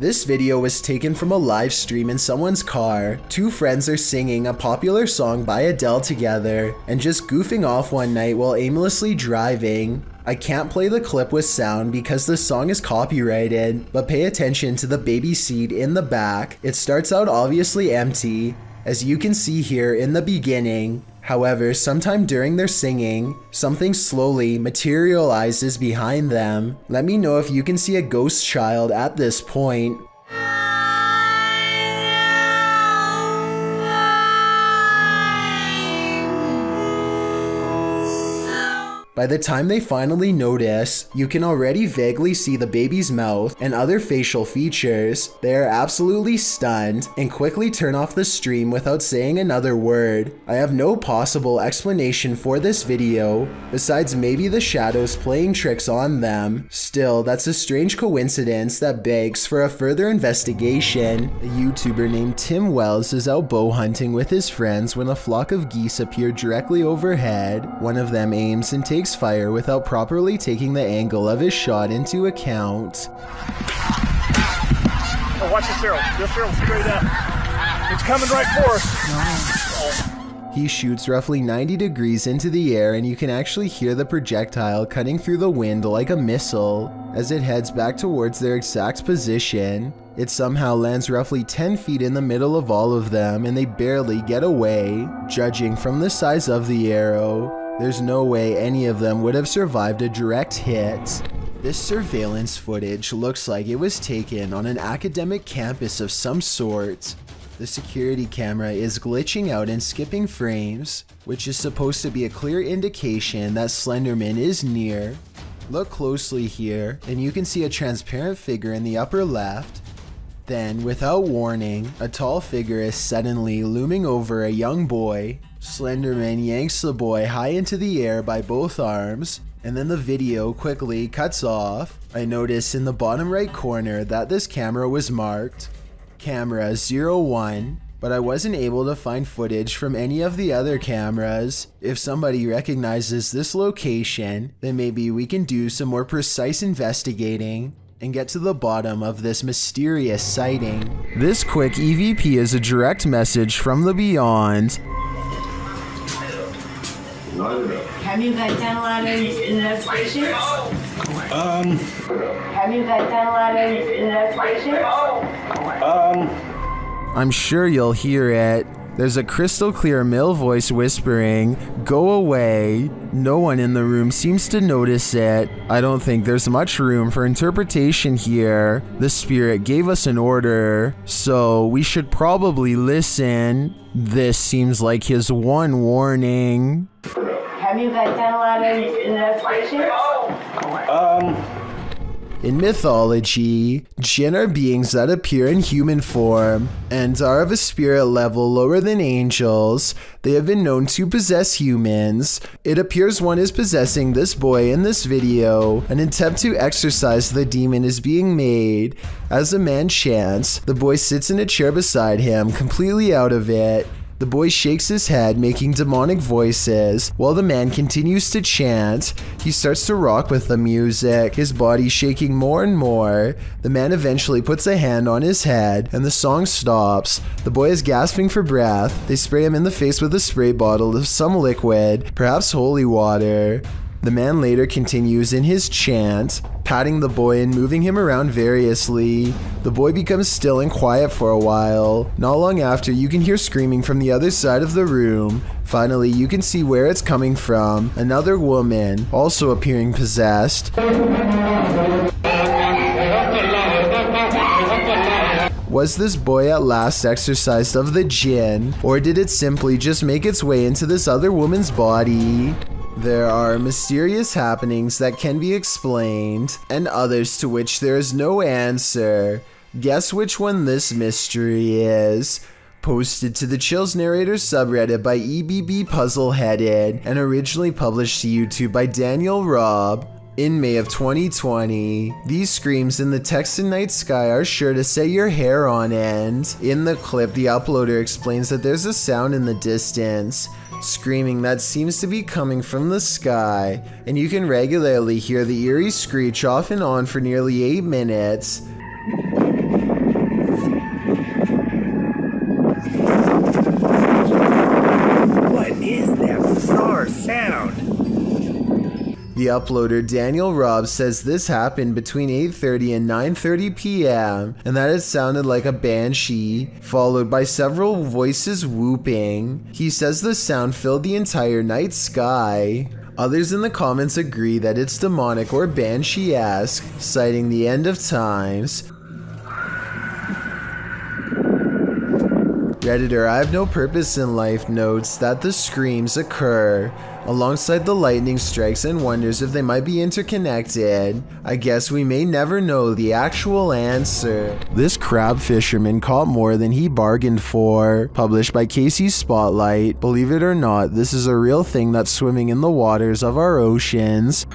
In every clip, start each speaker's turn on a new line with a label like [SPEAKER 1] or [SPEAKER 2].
[SPEAKER 1] This video was taken from a live stream in someone's car. Two friends are singing a popular song by Adele together and just goofing off one night while aimlessly driving. I can't play the clip with sound because the song is copyrighted, but pay attention to the baby seat in the back. It starts out obviously empty, as you can see here in the beginning. However, sometime during their singing, something slowly materializes behind them. Let me know if you can see a ghost child at this point. By the time they finally notice, you can already vaguely see the baby's mouth and other facial features. They are absolutely stunned and quickly turn off the stream without saying another word. I have no possible explanation for this video, besides maybe the shadows playing tricks on them. Still, that's a strange coincidence that begs for a further investigation. A YouTuber named Tim Wells is out bow hunting with his friends when a flock of geese appear directly overhead. One of them aims and takes fire without properly taking the angle of his shot into account.
[SPEAKER 2] Oh, watch this arrow. This arrow straight up. It's coming right for us.
[SPEAKER 1] He shoots roughly 90 degrees into the air, and you can actually hear the projectile cutting through the wind like a missile. As it heads back towards their exact position, it somehow lands roughly 10 feet in the middle of all of them, and they barely get away. Judging from the size of the arrow, there's no way any of them would have survived a direct hit. This surveillance footage looks like it was taken on an academic campus of some sort. The security camera is glitching out and skipping frames, which is supposed to be a clear indication that Slenderman is near. Look closely here, and you can see a transparent figure in the upper left. Then, without warning, a tall figure is suddenly looming over a young boy. Slenderman yanks the boy high into the air by both arms, and then the video quickly cuts off. I noticed in the bottom right corner that this camera was marked Camera 01, but I wasn't able to find footage from any of the other cameras. If somebody recognizes this location, then maybe we can do some more precise investigating and get to the bottom of this mysterious sighting. This quick EVP is a direct message from the beyond.
[SPEAKER 3] Have you guys done a lot of investigations? Have you guys done a lot of investigations?
[SPEAKER 1] I'm sure you'll hear it. There's a crystal clear male voice whispering, "Go away." No one in the room seems to notice it. I don't think there's much room for interpretation here. The spirit gave us an order, so we should probably listen. This seems like his one warning.
[SPEAKER 3] Have you guys done a lot of investigations?
[SPEAKER 1] In mythology, jinn are beings that appear in human form and are of a spirit level lower than angels. They have been known to possess humans. It appears one is possessing this boy in this video. An attempt to exorcise the demon is being made. As the man chants, the boy sits in a chair beside him, completely out of it. The boy shakes his head, making demonic voices, while the man continues to chant. He starts to rock with the music, his body shaking more and more. The man eventually puts a hand on his head, and the song stops. The boy is gasping for breath. They spray him in the face with a spray bottle of some liquid, perhaps holy water. The man later continues in his chant, patting the boy and moving him around variously. The boy becomes still and quiet for a while. Not long after, you can hear screaming from the other side of the room. Finally, you can see where it's coming from. Another woman, also appearing possessed. Was this boy at last exorcised of the jinn, or did it simply just make its way into this other woman's body? There are mysterious happenings that can be explained, and others to which there is no answer. Guess which one this mystery is. Posted to the Chills Narrator subreddit by EBB Puzzleheaded, and originally published to YouTube by Daniel Robb in May of 2020. These screams in the Texan night sky are sure to set your hair on end. In the clip, the uploader explains that there's a sound in the distance, screaming that seems to be coming from the sky, and you can regularly hear the eerie screech off and on for nearly 8 minutes. The uploader Daniel Robb says this happened between 8:30 and 9:30 p.m. and that it sounded like a banshee, followed by several voices whooping. He says the sound filled the entire night sky. Others in the comments agree that it's demonic or banshee-esque, citing the end of times. Redditor I Have No Purpose in Life notes that the screams occur alongside the lightning strikes and wonders if they might be interconnected. I guess we may never know the actual answer. This crab fisherman caught more than he bargained for. Published by Casey's Spotlight. Believe it or not, this is a real thing that's swimming in the waters of our oceans.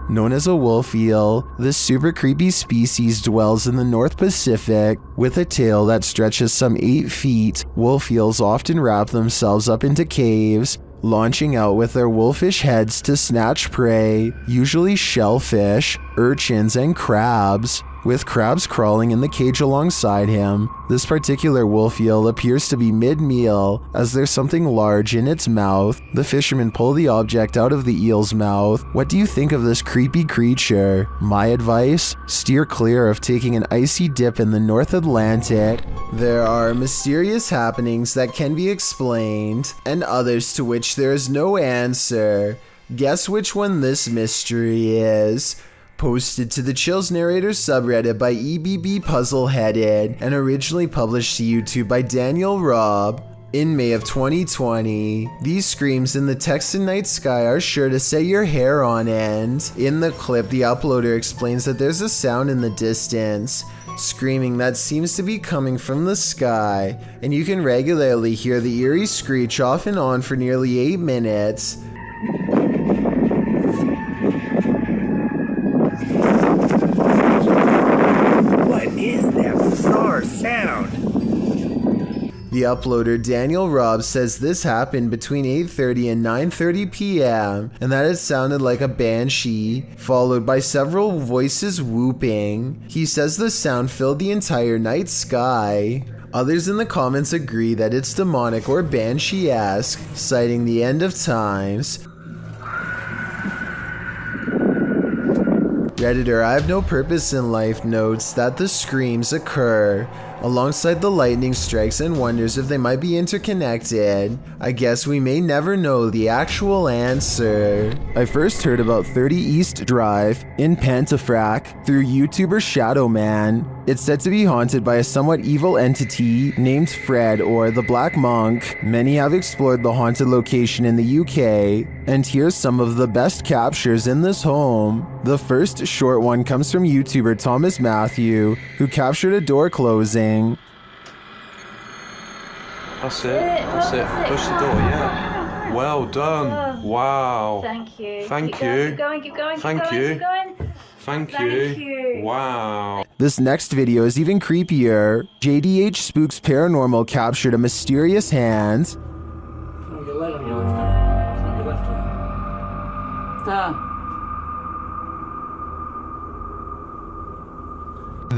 [SPEAKER 1] Known as a wolf eel, this super creepy species dwells in the North Pacific. With a tail that stretches some 8 feet, wolf eels often wrap themselves up into caves, launching out with their wolfish heads to snatch prey, usually shellfish, urchins, and crabs. With crabs crawling in the cage alongside him, this particular wolf eel appears to be mid-meal as there's something large in its mouth. The fishermen pull the object out of the eel's mouth. What do you think of this creepy creature? My advice? Steer clear of taking an icy dip in the North Atlantic. There are mysterious happenings that can be explained, and others to which there is no answer. Guess which one this mystery is? Posted to the Chills Narrator subreddit by EBB Puzzleheaded and originally published to YouTube by Daniel Robb in May of 2020. These screams in the Texan night sky are sure to set your hair on end. In the clip, the uploader explains that there's a sound in the distance, screaming that seems to be coming from the sky, and you can regularly hear the eerie screech off and on for nearly 8 minutes. The uploader Daniel Robb says this happened between 8:30 and 9:30 p.m. and that it sounded like a banshee, followed by several voices whooping. He says the sound filled the entire night sky. Others in the comments agree that it's demonic or banshee-esque, citing the end of times. Redditor I Have No Purpose in Life notes that the screams occur alongside the lightning strikes and wonders if they might be interconnected. I guess we may never know the actual answer. I first heard about 30 East Drive in Pontefract through YouTuber Shadowman. It's said to be haunted by a somewhat evil entity named Fred or the Black Monk. Many have explored the haunted location in the UK, and here's some of the best captures in this home. The first short one comes from YouTuber Thomas Matthew, who captured a door closing.
[SPEAKER 4] That's it. Push the door, yeah. Well done. Wow.
[SPEAKER 5] Thank you.
[SPEAKER 4] Thank you.
[SPEAKER 5] Keep going, keep going,
[SPEAKER 4] Thank
[SPEAKER 5] keep
[SPEAKER 4] you.
[SPEAKER 5] going, keep going.
[SPEAKER 4] Thank
[SPEAKER 5] Thank
[SPEAKER 4] you.
[SPEAKER 5] you.
[SPEAKER 4] Wow.
[SPEAKER 1] This next video is even creepier. JDH Spooks Paranormal captured a mysterious hand.
[SPEAKER 3] On your left, on your left hand. On your left hand.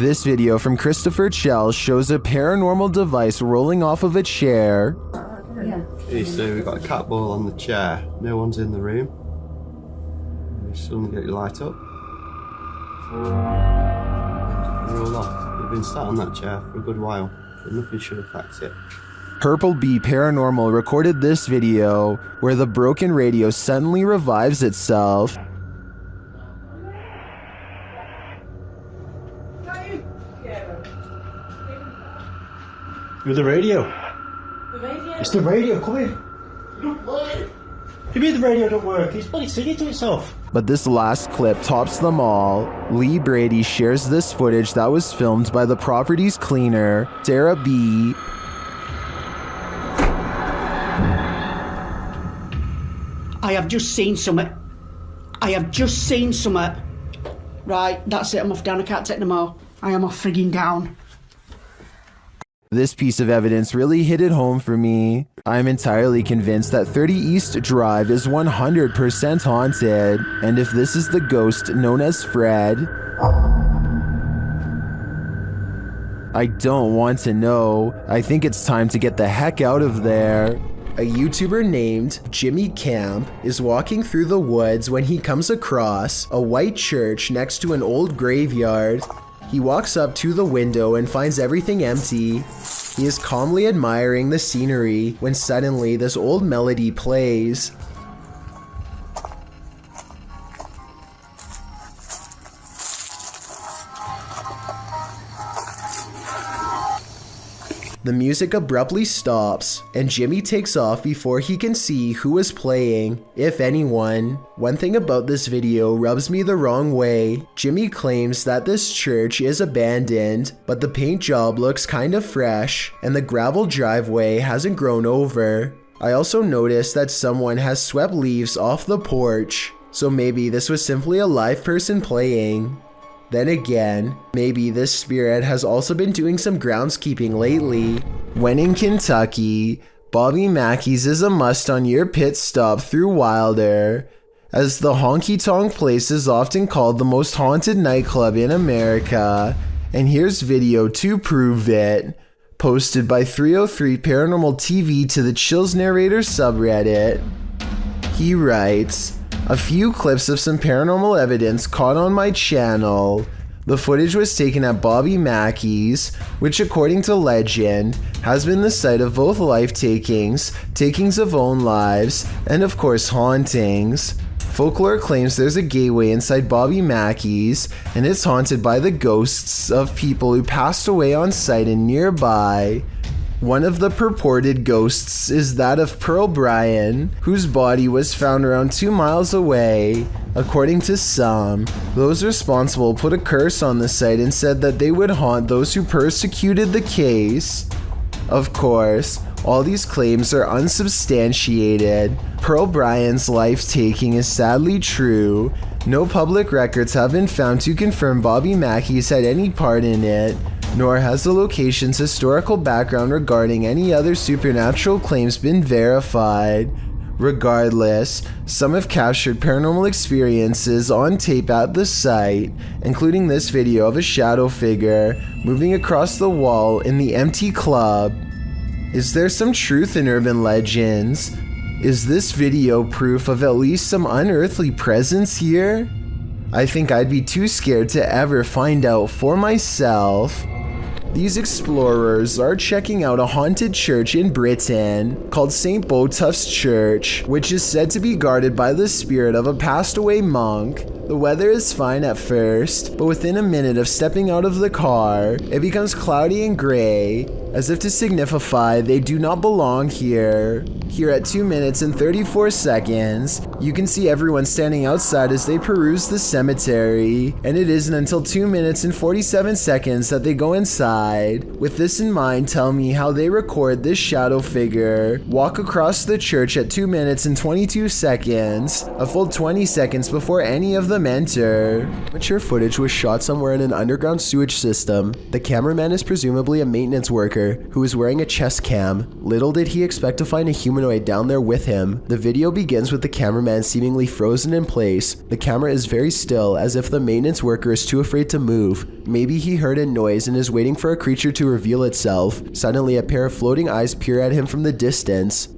[SPEAKER 1] This video from Christopher Chell shows a paranormal device rolling off of a chair.
[SPEAKER 6] Hey, so we've got a cat ball on the chair. No one's in the room. You suddenly get your light up. Roll off. We've been sat on that chair for a good while, but nothing should affect it.
[SPEAKER 1] Purple Bee Paranormal recorded this video where the broken radio suddenly revives itself.
[SPEAKER 7] You're the radio.
[SPEAKER 3] The radio?
[SPEAKER 7] It's the radio, come in. You mean the radio don't work? It's bloody singing to itself.
[SPEAKER 1] But this last clip tops them all. Lee Brady shares this footage that was filmed by the property's cleaner, Sarah B.
[SPEAKER 8] I have just seen something. Right, that's it, I'm off down, I can't take no more. I am off frigging down.
[SPEAKER 1] This piece of evidence really hit it home for me. I'm entirely convinced that 30 East Drive is 100% haunted, and if this is the ghost known as Fred, I don't want to know. I think it's time to get the heck out of there. A YouTuber named Jimmy Camp is walking through the woods when he comes across a white church next to an old graveyard. He walks up to the window and finds everything empty. He is calmly admiring the scenery when suddenly this old melody plays. The music abruptly stops, and Jimmy takes off before he can see who is playing, if anyone. One thing about this video rubs me the wrong way. Jimmy claims that this church is abandoned, but the paint job looks kind of fresh, and the gravel driveway hasn't grown over. I also noticed that someone has swept leaves off the porch, so maybe this was simply a live person playing. Then again, maybe this spirit has also been doing some groundskeeping lately. When in Kentucky, Bobby Mackey's is a must on your pit stop through Wilder, as the honky tonk place is often called the most haunted nightclub in America, and here's video to prove it. Posted by 303 Paranormal TV to the Chills Narrator subreddit. He writes, a few clips of some paranormal evidence caught on my channel. The footage was taken at Bobby Mackey's, which according to legend, has been the site of both life takings, takings of own lives, and of course hauntings. Folklore claims there's a gateway inside Bobby Mackey's, and it's haunted by the ghosts of people who passed away on site and nearby. One of the purported ghosts is that of Pearl Bryan, whose body was found around 2 miles away. According to some, those responsible put a curse on the site and said that they would haunt those who persecuted the case. Of course, all these claims are unsubstantiated. Pearl Bryan's life-taking is sadly true. No public records have been found to confirm Bobby Mackey's had any part in it, nor has the location's historical background regarding any other supernatural claims been verified. Regardless, some have captured paranormal experiences on tape at the site, including this video of a shadow figure moving across the wall in the empty club. Is there some truth in urban legends? Is this video proof of at least some unearthly presence here? I think I'd be too scared to ever find out for myself. These explorers are checking out a haunted church in Britain called St. Botolph's Church, which is said to be guarded by the spirit of a passed away monk. The weather is fine at first, but within a minute of stepping out of the car, it becomes cloudy and gray, as if to signify they do not belong here. Here at 2 minutes and 34 seconds, you can see everyone standing outside as they peruse the cemetery, and it isn't until 2 minutes and 47 seconds that they go inside. With this in mind, tell me how they record this shadow figure walk across the church at 2 minutes and 22 seconds, a full 20 seconds before any of them enter. Mature footage was shot somewhere in an underground sewage system. The cameraman is presumably a maintenance worker who is wearing a chest cam. Little did he expect to find a humanoid down there with him. The video begins with the cameraman seemingly frozen in place. The camera is very still, as if the maintenance worker is too afraid to move. Maybe he heard a noise and is waiting for a creature to reveal itself. Suddenly, a pair of floating eyes peer at him from the distance.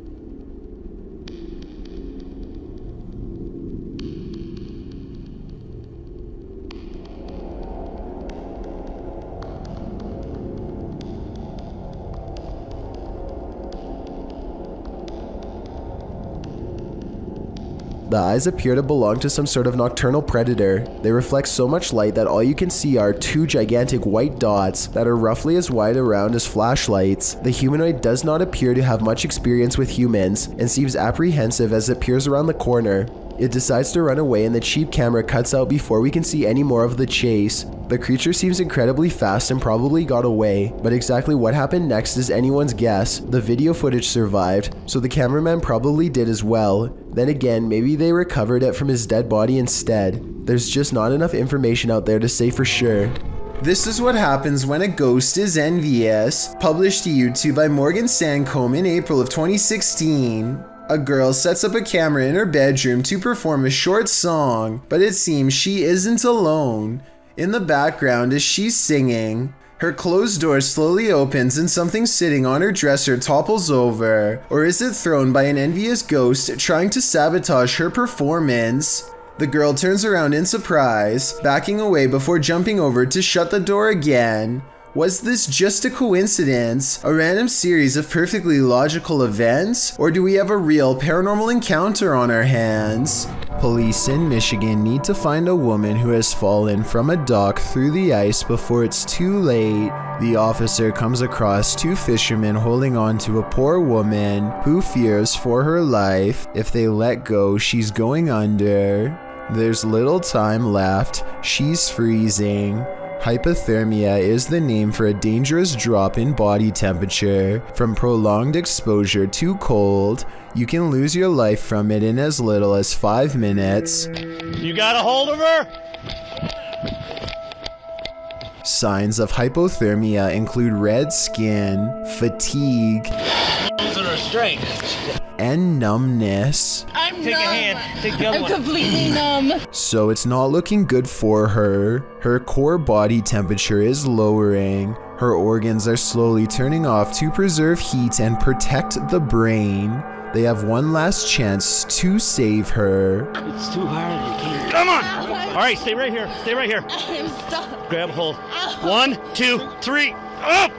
[SPEAKER 1] The eyes appear to belong to some sort of nocturnal predator. They reflect so much light that all you can see are 2 gigantic white dots that are roughly as wide around as flashlights. The humanoid does not appear to have much experience with humans and seems apprehensive as it peers around the corner. It decides to run away and the cheap camera cuts out before we can see any more of the chase. The creature seems incredibly fast and probably got away, but exactly what happened next is anyone's guess. The video footage survived, so the cameraman probably did as well. Then again, maybe they recovered it from his dead body instead. There's just not enough information out there to say for sure. This is what happens when a ghost is envious. Published to YouTube by Morgan Sancombe in April of 2016. A girl sets up a camera in her bedroom to perform a short song, but it seems she isn't alone. In the background as she's singing, Her closed door slowly opens and something sitting on her dresser topples over. Or is it thrown by an envious ghost trying to sabotage her performance? The girl turns around in surprise, backing away before jumping over to shut the door again. Was this just a coincidence, a random series of perfectly logical events, or do we have a real paranormal encounter on our hands? Police in Michigan need to find a woman who has fallen from a dock through the ice before it's too late. The officer comes across two fishermen holding on to a poor woman who fears for her life. If they let go, she's going under. There's little time left. She's freezing. Hypothermia is the name for a dangerous drop in body temperature. From prolonged exposure to cold, you can lose your life from it in as little as 5 minutes.
[SPEAKER 7] You got a hold of her?
[SPEAKER 1] Signs of hypothermia include red skin, fatigue,
[SPEAKER 7] Losing her strength.
[SPEAKER 1] and numbness.
[SPEAKER 7] Take a hand. Take the other one.
[SPEAKER 5] Completely numb.
[SPEAKER 1] So it's not looking good for her. Her core body temperature is lowering. Her organs are slowly turning off to preserve heat and protect the brain. They have one last chance to save her.
[SPEAKER 7] It's too hard. Come on. All right, stay right here. Stay right here.
[SPEAKER 5] I'm stuck.
[SPEAKER 7] Grab hold. 1, 2, 3. Up.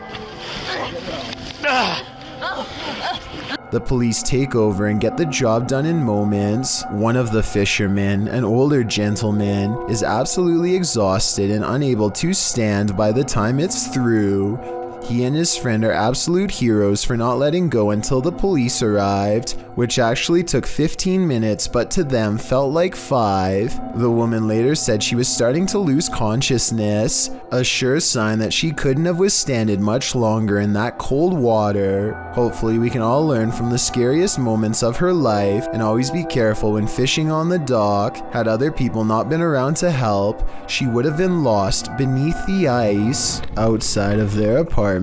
[SPEAKER 1] The police take over and get the job done in moments. One of the fishermen, an older gentleman, is absolutely exhausted and unable to stand by the time it's through. He and his friend are absolute heroes for not letting go until the police arrived, which actually took 15 minutes but to them felt like 5. The woman later said she was starting to lose consciousness, a sure sign that she couldn't have withstanded much longer in that cold water. Hopefully we can all learn from the scariest moments of her life and always be careful when fishing on the dock. Had other people not been around to help, she would have been lost beneath the ice. Outside of their apartment,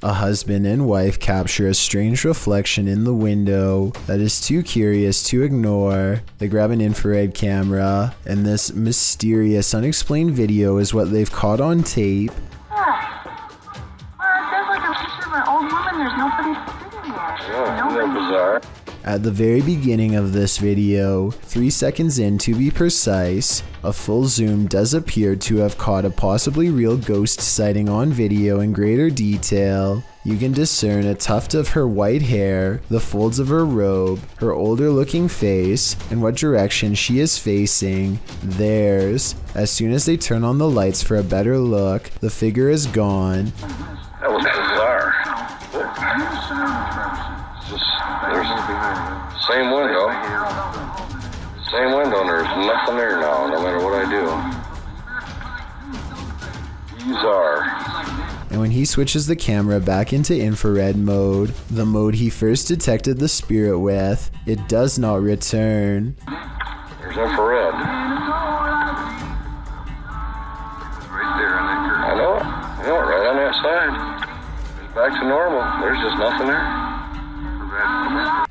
[SPEAKER 1] a husband and wife capture a strange reflection in the window that is too curious to ignore. They grab an infrared camera, and this mysterious, unexplained video is what they've caught on tape.
[SPEAKER 9] Yeah. Well, it sounds like a picture of an old woman. There's nobody sitting there. Nobody.
[SPEAKER 6] Bizarre.
[SPEAKER 1] At the very beginning of this video, 3 seconds in to be precise, a full zoom does appear to have caught a possibly real ghost sighting on video in greater detail. You can discern a tuft of her white hair, the folds of her robe, her older looking face, and what direction she is facing, theirs. As soon as they turn on the lights for a better look, the figure is gone.
[SPEAKER 6] That was bizarre. Same window. Same window, and there's nothing there now, no matter what I do. Bizarre.
[SPEAKER 1] And when he switches the camera back into infrared mode, the mode he first detected the spirit with, it does not return.
[SPEAKER 6] There's infrared. Right there on that curve. I know it. I know it, right on that side. It's back to normal. There's just nothing there.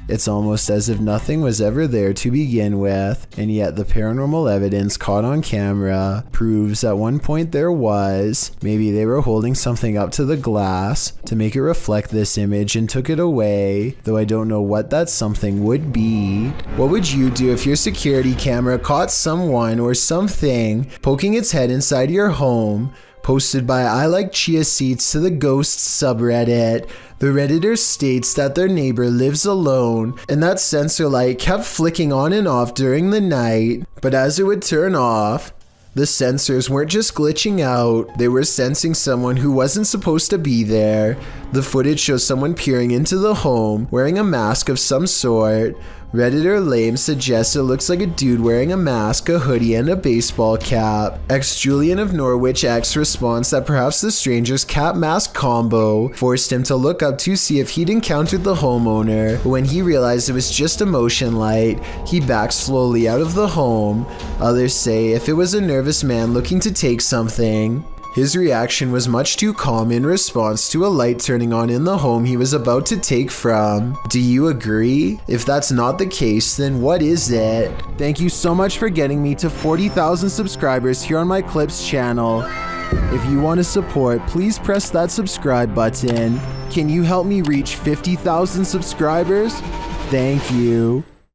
[SPEAKER 1] It's almost as if nothing was ever there to begin with, and yet the paranormal evidence caught on camera proves at one point there was. Maybe they were holding something up to the glass to make it reflect this image and took it away, though I don't know what that something would be. What would you do if your security camera caught someone or something poking its head inside your home? Posted by I Like Chia Seeds to the Ghosts subreddit, the Redditor states that their neighbor lives alone and that sensor light kept flicking on and off during the night, but as it would turn off, the sensors weren't just glitching out, they were sensing someone who wasn't supposed to be there. The footage shows someone peering into the home, wearing a mask of some sort. Redditor Lame suggests it looks like a dude wearing a mask, a hoodie, and a baseball cap. Julian of Norwich X responds that perhaps the stranger's cap mask combo forced him to look up to see if he'd encountered the homeowner. But when he realized it was just a motion light, he backed slowly out of the home. Others say if it was a nervous man looking to take something. His reaction was much too calm in response to a light turning on in the home he was about to take from. Do you agree? If that's not the case, then what is it? Thank you so much for getting me to 40,000 subscribers here on my Clips channel. If you want to support, please press that subscribe button. Can you help me reach 50,000 subscribers? Thank you.